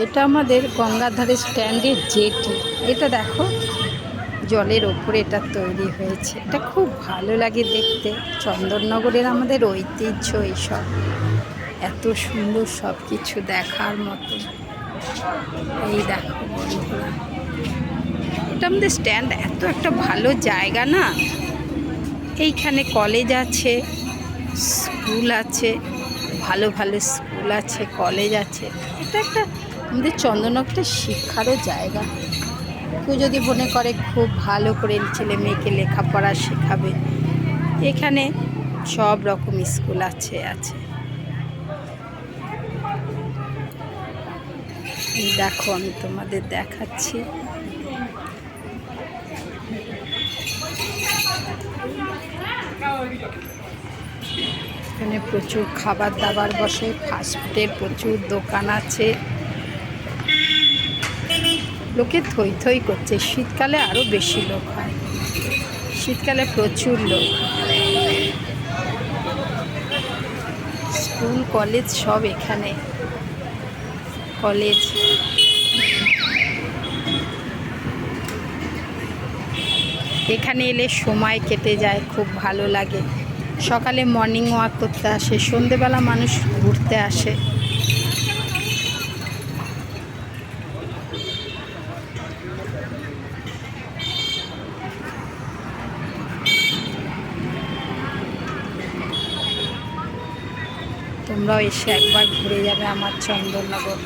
এটা আমাদের গঙ্গার ধারে স্ট্যান্ডের জেটি। এটা দেখো জলের ওপরে এটা তৈরি হয়েছে। এটা খুব ভালো লাগে দেখতে। চন্দননগরের আমাদের ঐতিহ্য এইসব, এত সুন্দর সব কিছু দেখার মতো। এই দেখো বন্ধুরা, এটা আমাদের স্ট্যান্ড এত একটা ভালো জায়গা না। এইখানে কলেজ আছে, স্কুল আছে, ভালো ভালো স্কুল আছে, কলেজ আছে। এটা একটা আমাদের চন্দননগরটা শিক্ষারও জায়গা। কেউ যদি মনে করে খুব ভালো করে ছেলে মেয়েকে লেখাপড়া শেখাবে, এখানে সব রকম স্কুল আছে। দেখো আমি তোমাদের দেখাচ্ছি। এখানে প্রচুর খাবার দাবার বসে, ফাস্টফুডের প্রচুর দোকান আছে। লোকে থই থই করছে। শীতকালে আরও বেশি লোক হয়, শীতকালে প্রচুর লোক। স্কুল কলেজ সব এখানে। কলেজ এখানে এলে সময় কেটে যায়, খুব ভালো লাগে। সকালে মর্নিং ওয়াক করতে আসে, সন্ধেবেলা মানুষ ঘুরতে আসে। তোমরাও এসে একবার ঘুরে যাবে আমার চন্দননগর।